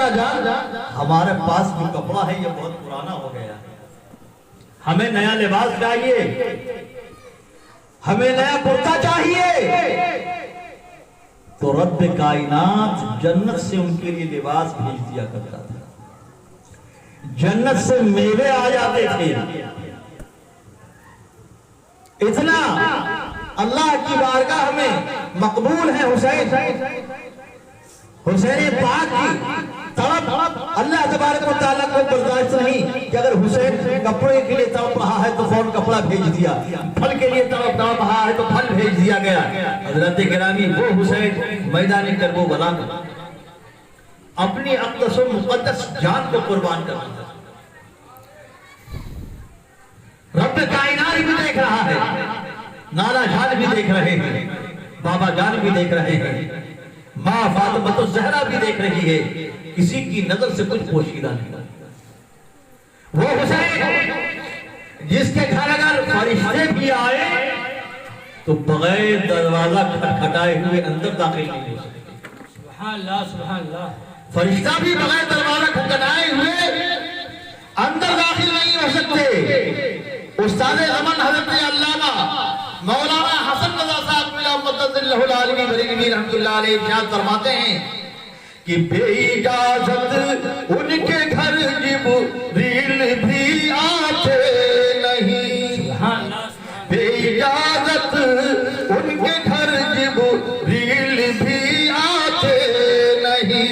नाना जान, हमारे पास जो कपड़ा है ये बहुत पुराना हो गया है, हमें नया लिबास चाहिए, हमें नया कुर्ता चाहिए। तो रब कायनात जन्नत से उनके लिए लिबास भेज दिया करता था, जन्नत से मेवे आ जाते थे। इतना अल्लाह की बारगाह में मकबूल है हुसैन, हुसैन पाक की तड़प अल्लाह तबारक व तआला को बर्दाश्त नहीं कि अगर हुसैन कपड़े के लिए तड़प रहा है तो फौरन कपड़ा भेज दिया, फल के लिए तड़प रहा है तो फल भेज दिया गया। हजरत गिरामी वो हुसैन मैदान करबला में अपनी अक़दस व मुक़द्दस जान को कुर्बान कर दिया। रब कायनात भी देख रहा है, नाना जान भी देख रहे हैं, बाबा जान भी देख रहे हैं, माँ फातिमा तो ज़हरा भी देख रही है, किसी की नजर से कुछ पोशीदा नहीं। वो हुसैन जिसके घर अगर फरिश्ते भी आए तो बगैर दरवाजा खटखटाए हुए अंदर दाखिल नहीं हो सकते। सुभान अल्लाह, सुभान अल्लाह। फरिश्ता भी बगैर दरवाजा खटखटाए हुए अंदर दाखिल नहीं हो सकते। उस्ताद अमन हज़रत अल्लामा मौलाना हसन रज़ा साहब मद्दसल्लहु आलिमी बरेलवी रहमतुल्लाह अलैह इरशाद फरमाते हैं कि बेइजाजत उनके घर जिब्रील भी आते नहीं, बेइजाजत उनके घर जिब्रील भी आते नहीं।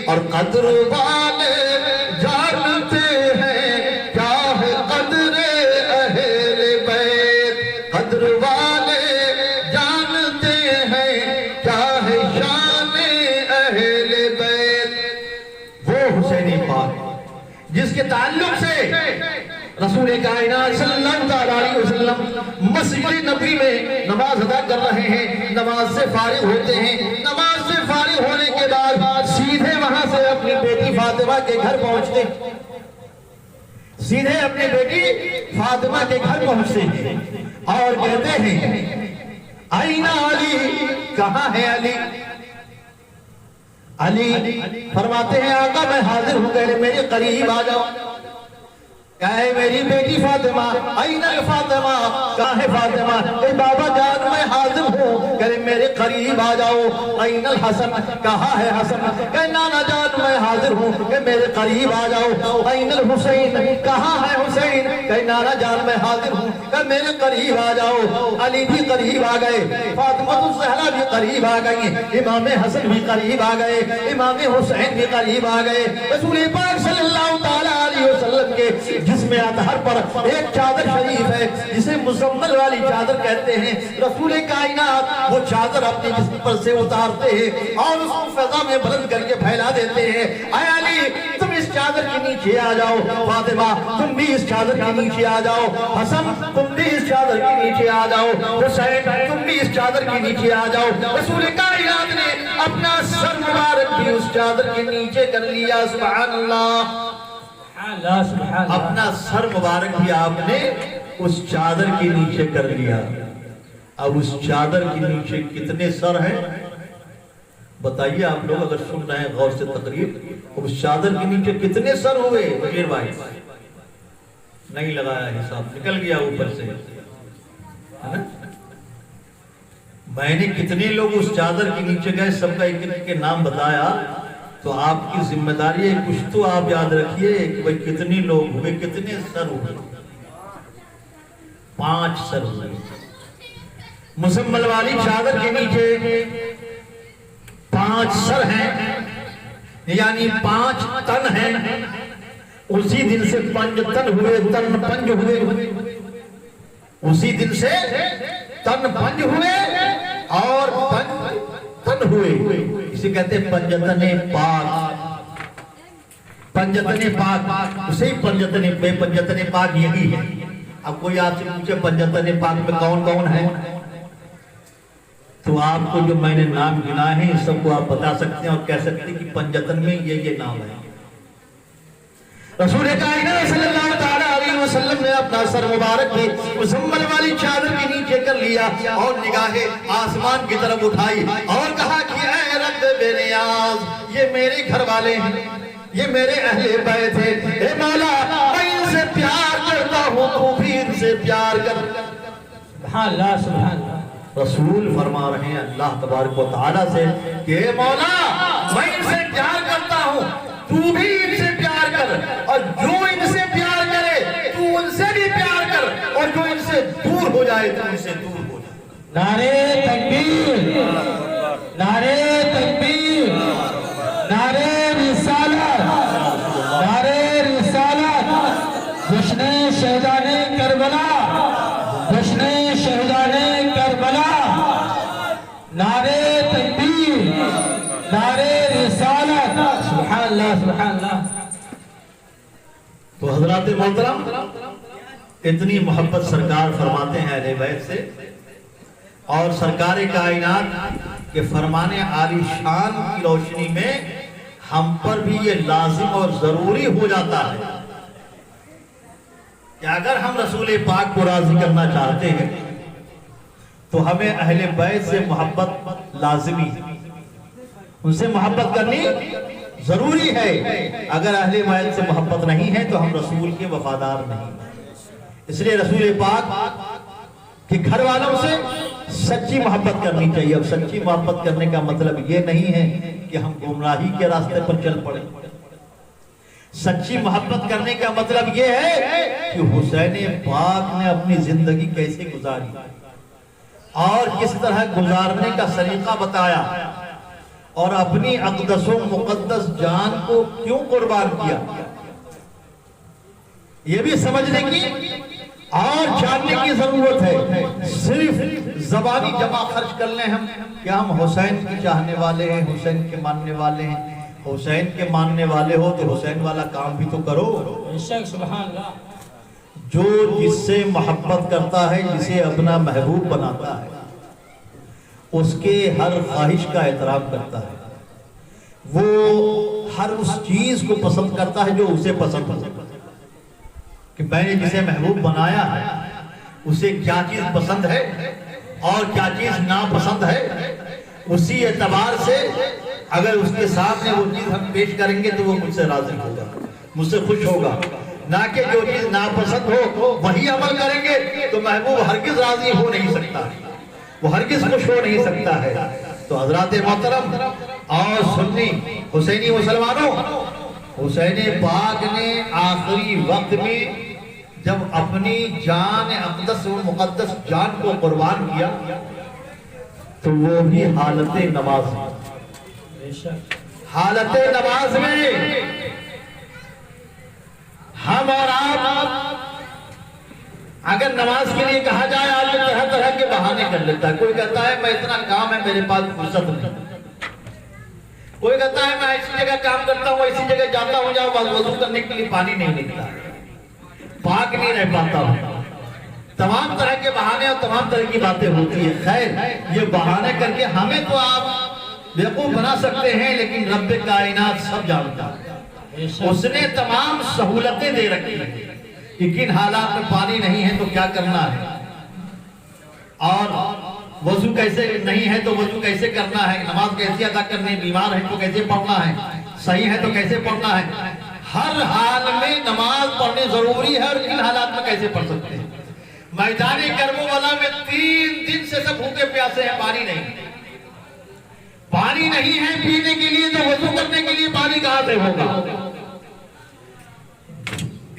और कद्र वाले जानते हैं क्या है कद्रे अहले बैत, कद्र वाले जानते हैं क्या है शाने अहले बैत। वो हुसैनी पाक जिसके ताल्लुक से रसूल कायनात सल्लल्लाहु अलैहि वसल्लम मस्जिद नबी में नमाज अदा कर रहे हैं, नमाज से फारिग होते हैं, नमाज से फारिग होने के बाद सीधे वहां से अपनी बेटी फातिमा के घर पहुंचते, सीधे अपनी बेटी फातिमा के घर पहुंचते हैं और कहते हैं आईना अली, कहां है अली? अली फरमाते हैं आका मैं हाजिर हूं, कह रहे मेरे करीब आ जाओ। कहे मेरी बेटी फातिमा, आईना फातिमा, कहां है फातिमा? कहे बाबा जान मैं हाजिर हूं, कहे मेरे करीब आ जाओ। आईना हसन, कहां है हसन? कहे नाना जान मैं हाजिर हूं, कहे मेरे करीब आ जाओ। आईना हुसैन, कहां है हुसैन? कहे नाना जान मैं हाजिर हूं, कहे मेरे करीब आ जाओ। अली भी करीब आ गए, फातिमा तो ज़हरा भी करीब आ गई, इमाम हसन भी करीब आ गए, इमाम हुसैन भी करीब आ गए। रसूल पाक सल्लल्लाहु अलैहि वसल्लम के जिसमें अतहर पर एक चादर शरीफ है जिसे मुजम्मल वाली चादर कहते हैं। रसूल कायनात वो चादर अपने जिस्म पर से उतारते हैं और उसको फजा में बुलंद करके फैला देते हैं। ऐ अली तुम इस चादर के नीचे आ जाओ, फातिमा तुम भी इस चादर के नीचे आ जाओ, हसन तुम भी इस चादर के नीचे आ जाओ, हुसैन तुम भी इस चादर के नीचे आ जाओ। रसूल कायनात ने अपना सर मुबारक भी उस चादर के नीचे कर लिया। सुभान अल्लाह, अपना सर मुबारक भी आपने उस चादर के नीचे कर लिया। अब उस चादर के नीचे कितने सर हैं बताइए आप लोग, अगर सुन रहे हैं गौर से तकरीर। उस चादर के नीचे कितने सर हुए बशीर भाई? नहीं लगाया हिसाब, निकल गया ऊपर से, है ना? मैंने कितने लोग उस चादर के नीचे गए सबका एक एक के नाम बताया, तो आपकी जिम्मेदारी है कुछ तो आप याद रखिए कि भाई कितने लोग हुए, कितने सर हुए? 5 सर हुए। मुसम्मल वाली चादर के नीचे 5 सर हैं, यानी 5 तन हैं। उसी दिन से 5 तन हुए, तन पंज हुए, उसी दिन से तन पंज हुए और पंज तन हुए। इसे कहते हैं पंजतने पाक, पंजतने पाक, उसे पंजतने पंजतने पाक यही है। अब कोई आपसे पूछे पंजतने पाक में कौन कौन है, तो आपको जो मैंने नाम गिनाए हैं सबको आप बता सकते हैं और कह सकते हैं कि पंजतन में ये नाम है। रसूल कायनात सल्लल्लाहु अलैहि वसल्लम ने अपना सर मुबारक भी मुजम्मल वाली चादर के नीचे कर लिया और निगाहें आसमान की तरफ उठाई और कहा कि ऐ रब बेनियाज, ये मेरे घर वाले हैं, ये मेरे अहले बैत थे। ए मौला मैं इनसे प्यार करता हूँ, तू भी इनसे प्यार कर। सुभान अल्लाह, सुभान अल्लाह। रसूल फरमा रहे हैं अल्लाह तबारक व तआला से कि ए मौला मैं इनसे प्यार करता हूँ, तू भी इनसे प्यार कर, और जो इनसे प्यार करे तू उनसे भी प्यार कर, और जो इनसे दूर हो जाए तो इनसे दूर हो जाए। नारे तकबीर, नारे तकबीर, नारे रिसालत, नारे रिसालत। जश्न शहदाने करबला, जश्न शहदाने करबला। नारे तकबीर, नारे रिसालत। सुभान अल्लाह, सुभान अल्लाह। तो हजरात मोहतरम, इतनी मोहब्बत सरकार फरमाते हैं अहले बैत से, और सरकार कायनात के फरमाने आली शान की रोशनी में हम पर भी ये लाजिम और जरूरी हो जाता है कि अगर हम रसूल पाक को राजी करना चाहते हैं तो हमें अहले बैत से मोहब्बत लाजिमी है, उनसे मोहब्बत करनी जरूरी है। अगर अहले बैत से मोहब्बत नहीं है तो हम रसूल के वफादार नहीं। इसलिए रसूल पाक के घर वालों से सच्ची मोहब्बत करनी चाहिए। अब सच्ची मोहब्बत करने का मतलब ये नहीं है कि हम गुमराही के रास्ते पर चल पड़े। सच्ची मोहब्बत करने का मतलब ये है कि हुसैन पाक ने अपनी जिंदगी कैसे गुजारी और किस तरह गुजारने का सलीका बताया, और अपनी अक़दस व मुक़द्दस जान को क्यों कुर्बान किया, ये भी समझने की और जानने की जरूरत है। सिर्फ जबानी जमा खर्च कर लें हम कि हम हुसैन की चाहने वाले हैं, हुसैन के मानने वाले हैं। हुसैन के मानने वाले हो तो हुसैन वाला काम भी तो करो। सुभान अल्लाह। जो जिससे मोहब्बत करता है, जिसे अपना महबूब बनाता है, उसके हर ख्वाहिश का एहतराम करता है, वो हर उस चीज को पसंद करता है जो उसे पसंद हो। कि मैंने जिसे महबूब बनाया है उसे क्या चीज पसंद है और क्या चीज नापसंद है, उसी एतबार से अगर उसके सामने वो चीज हम पेश करेंगे तो वो मुझसे राजी होगा, मुझसे खुश होगा। ना कि जो चीज नापसंद हो वही अमल करेंगे तो महबूब हरगिज राजी हो नहीं सकता, वो हरगिज खुश हो नहीं सकता है। तो हजरात मोहतरम और सुन्नी हुसैनी मुसलमानों, हुसैन पाक ने आखिरी वक्त में जब अपनी जान अक़दस व मुक़द्दस जान को कुर्बान किया तो वो भी हालत नमाज में, हालत नमाज में हम और आप अगर नमाज के लिए कहा जाए, आदमी तरह तरह के बहाने कर लेता है। कोई कहता है मैं इतना काम है मेरे पास फुर्सत नहीं, कोई कहता है मैं ऐसी जगह काम करता हूँ, ऐसी जगह जाता हूँ जहाँ वजू करने के लिए पानी नहीं मिलता, पाक नहीं रह पाता हूँ। तमाम तरह के बहाने और तमाम तरह की बातें होती है। खैर, ये बहाने करके हमें तो आप बेवकूफ बना सकते हैं, लेकिन रब कायनात सब जानता है। उसने तमाम सहूलतें दे रखी है कि किन हालात में पानी नहीं है तो क्या करना है, और वजू कैसे नहीं है तो वजू कैसे करना है, नमाज कैसे अदा करनी, बीमार है तो कैसे पढ़ना है, सही है तो कैसे पढ़ना है। हर हाल में नमाज पढ़नी जरूरी है, और किन हालात में कैसे पढ़ सकते हैं। मैदानी कर्मोवाला में 3 दिन से सब भूखे प्यासे हैं, पानी नहीं, पानी नहीं है पीने के लिए, तो वजू करने के लिए पानी कहां से होगा।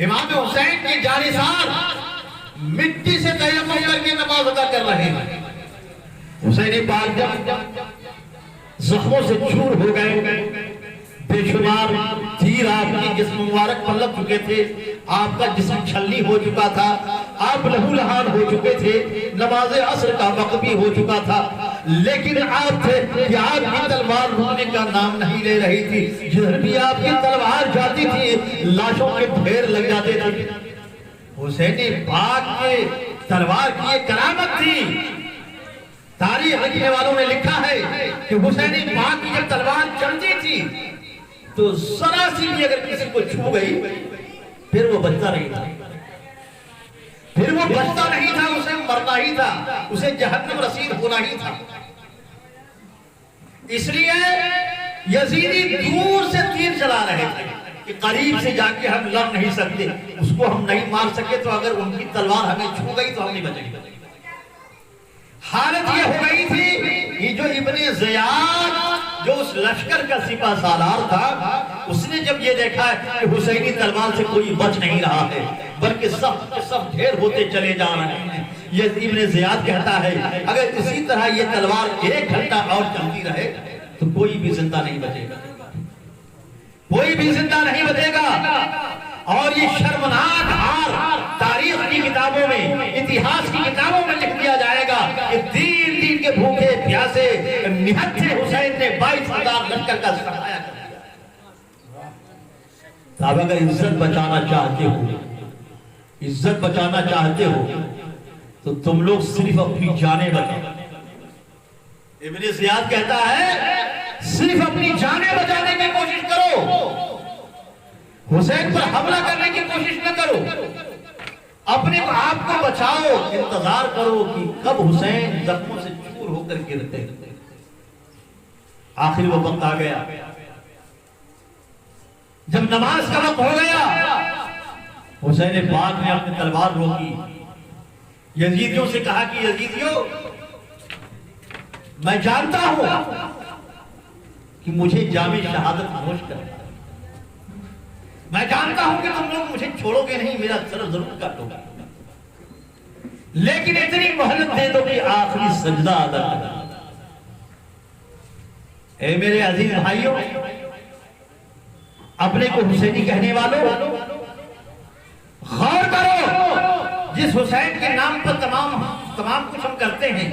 इमाम हुसैन के जानिसार मिट्टी से तयम्मुम करके नमाज अदा कर रहे हैं। हुसैन पाक जब जख्मों से चूर हो गए, बेशुमार तीर आपकी जिस्म मुबारक पर लग चुके थे, आपका जिस्म छलनी हो चुका था, आप लहूलहान हो चुके थे, नमाज असर का वक्त भी हो चुका था, लेकिन आप थे कि आपकी तलवार रुकने का नाम नहीं ले रही थी। जिधर भी आपकी तलवार जाती थी लाशों के ढेर लग जाते थे। हुसैन पाक के तलवार की एक करामत थी। तारीख लिखने वालों ने लिखा है कि हुसैन पाक की जब तलवार चलती थी तो जरा सी भी अगर किसी को छू गई फिर वो बचता नहीं था, फिर वो बचता नहीं था, उसे मरना ही था, उसे जहन्नम रसीद होना ही था। इसलिए यजीदी दूर से तीर चला रहे थे कि करीब से जाके हम लड़ नहीं सकते, उसको हम नहीं मार सके तो अगर उनकी तलवार हमें छू गई तो हम नहीं बचेंगे। हालत ये हो गई थी कि जो इब्ने ज़ियाद जो उस लश्कर का सिपा सालार था, उसने जब ये देखा कि हुसैनी तलवार से कोई बच नहीं रहा है बल्कि सब ढेर होते चले जा रहे हैं, ये इब्ने ज़ियाद कहता है अगर इसी तरह ये तलवार 1 घंटा और चलती रहे तो कोई भी जिंदा नहीं बचेगा, कोई भी जिंदा नहीं बचेगा। और ये शर्मनाक हार तारीख की किताबों में, इतिहास की किताबों में लिख दिया जाएगा कि 3 दिन के भूखे प्यासे निहत्थे हुसैन ने 22,000 लश्कर का सहारा कर दिया। साहब अगर इज्जत बचाना चाहते हो, इज्जत बचाना चाहते हो तो तुम लोग सिर्फ अपनी जानें बचाओ। इब्ने ज़ियाद कहता है सिर्फ अपनी जानें बचाने की कोशिश करो, हुसैन पर हमला करने की कोशिश न करो, अपने आप को बचाओ। इंतजार करो कि कब हुसैन जख्मों से चूर होकर गिरते। आखिर वो वक्त आ गया जब नमाज का वक्त हो गया, हुसैन पाक ने अपनी तलवार रोकी, यजीदियों से कहा कि यजीदियों मैं जानता हूं कि मुझे जामे शहादत नोश कर, मैं जानता हूं कि तुम लोग मुझे छोड़ोगे नहीं, मेरा सर जरूर काटोगे, लेकिन इतनी मोहलत दे दो कि आखिरी सजदा अदा कर। ए मेरे अजीज भाइयों, अपने को हुसैनी कहने वालों, गौर करो, जिस हुसैन के नाम पर तमाम कुछ हम करते हैं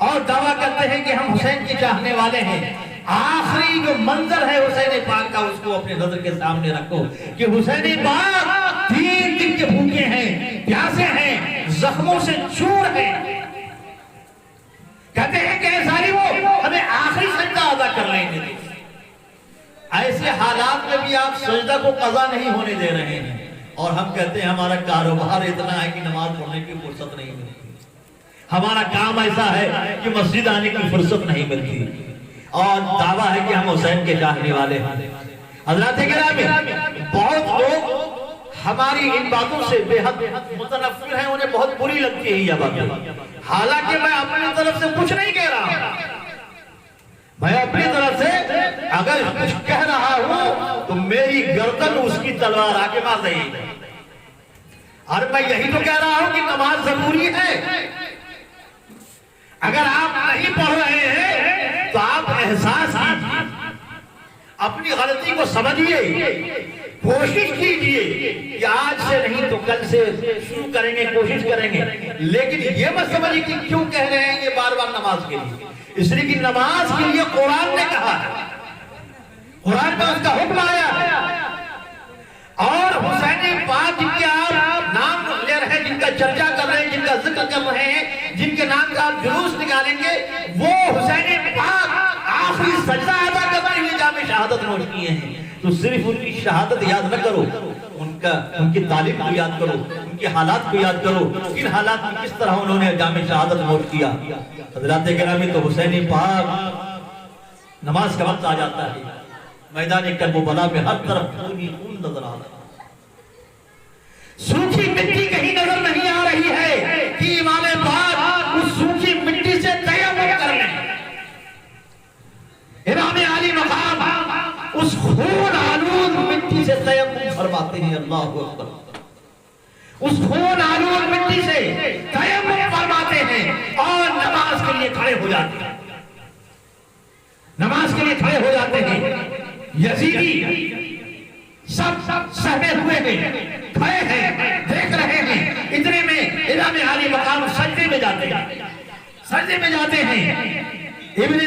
और दावा करते हैं कि हम हुसैन के चाहने वाले हैं, आखिरी जो मंजर है हुसैन पाक का उसको अपने नजर के सामने रखो कि हुसैन पाक 3 दिन के भूखे हैं, प्यासे हैं, जख्मों से चूर हैं। कहते हैं कि जालिमों हमें आखिरी सजदा अदा कर लेने दे। ऐसे हालात में भी आप सजदा को कज़ा नहीं होने दे रहे हैं और हम कहते हैं हमारा कारोबार इतना है कि नमाज पढ़ने की फुर्सत नहीं मिलती, हमारा काम ऐसा है कि मस्जिद आने की फुर्सत नहीं मिलती और दावा है कि हम हुसैन के चाहने वाले हैं। हज़रात गिरामी, बहुत लोग हमारी इन बातों से बेहद मुतनफ्फिर हैं, उन्हें बहुत बुरी लगती है यह बात। हालांकि मैं अपनी तरफ से कुछ नहीं कह रहा, मैं अपनी तरफ से अगर कुछ कह रहा हूं तो मेरी गर्दन उसकी तलवार आके मार देगी। और मैं यही तो कह रहा हूं कि नमाज जरूरी है। अगर आप नहीं पढ़ रहे हैं तो आप एहसास कीजिए, अपनी गलती को समझिए, कोशिश कीजिए कि आज से नहीं तो कल से शुरू करेंगे, कोशिश करेंगे, लेकिन ये मत समझिए कि क्यों कह रहे हैं ये बार बार नमाज के लिए, इसलिए कि नमाज के लिए कुरान ने कहा है, कुरान में उसका हुक्म आया। और हुसैन पाक जिनके आप नाम ले रहे हैं, जिनका चर्चा कर रहे हैं, जिनका जिक्र कर रहे हैं, जिनके नाम का आप जुलूस निकालेंगे, वो हुसैन पाक आखिरी सजदा अदा करते हुए जामे शहादत नोश किए हैं। तो सिर्फ उनकी शहादत याद न करो, उनकी तालीम को याद करो, उनके हालात को याद करो, इन हालात में किस तरह उन्होंने जामे शहादत नोश किया। हज़रात गिरामी, तो हुसैन पाक नमाज का वक्त आ जाता है, मैदान करबला में हर तरफ खून नजर आ रहा है, सूखी मिट्टी कहीं नजर नहीं आ रही है कि इमाम पाक उस सूखी मिट्टी से तयम्मुम कर लें। इमाम आली मकाम उस खून आलूद मिट्टी से तयम्मुम फरमाते हैं। अल्लाहु अकबर। उस खून आलूद मिट्टी से तयम्मुम फरमाते हैं और नमाज के लिए खड़े हो जाते हैं, नमाज के लिए खड़े हो जाते हैं। यजीदी सब सहमे हुए हैं, खड़े हैं, देख रहे हैं। इतने में इमाम आली मकाम सजदे में जाते हैं, सजदे में जाते हैं। इब्ने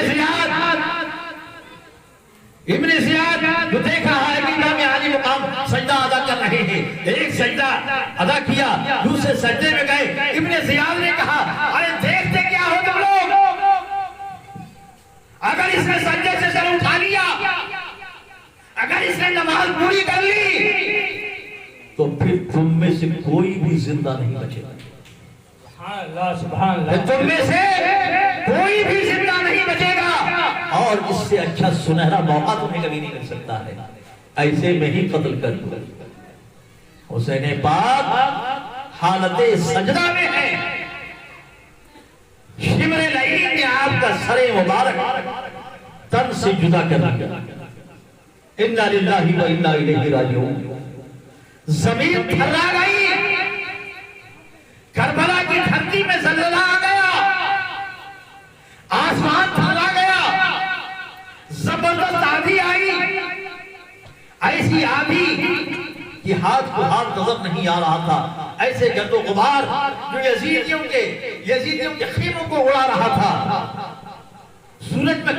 ज़ियाद जो देख रहा है कि इमाम आली मकाम सजदा अदा कर रहे हैं, एक सजदा अदा किया, दूसरे सजदे में गए। इब्ने ज़ियाद ने कहा, अरे देखते क्या हो तुम लोग, अगर इसने सजदे से सर उठा लिया, अगर इसने नमाज पूरी कर ली तो फिर तुम में से कोई भी जिंदा नहीं बचेगा। सुभान अल्लाह, सुभान फिर अल्लाह। तुम में से कोई भी जिंदा नहीं बचेगा और इससे अच्छा सुनहरा मौका तुम्हें कभी नहीं मिल सकता है, ऐसे में ही कत्ल कर दो। हुसैन पाक हालत सजदा में है, शिमरे लईन ने आपका सरे मुबारक तन से जुदा कर दिया। इन्ना लिल्लाहि व इन्ना इलैहि राजिऊन। जमीन थर्रा गई, करबला की धरती में जलजला आ गया, आसमान थर्रा गया, जबरदस्त आंधी आई, ऐसी आंधी कि हाथ को हाथ नजर नहीं आ रहा था, ऐसे गर्दो गुबार जो यजीदियों के खीमों को उड़ा रहा था। सूरज में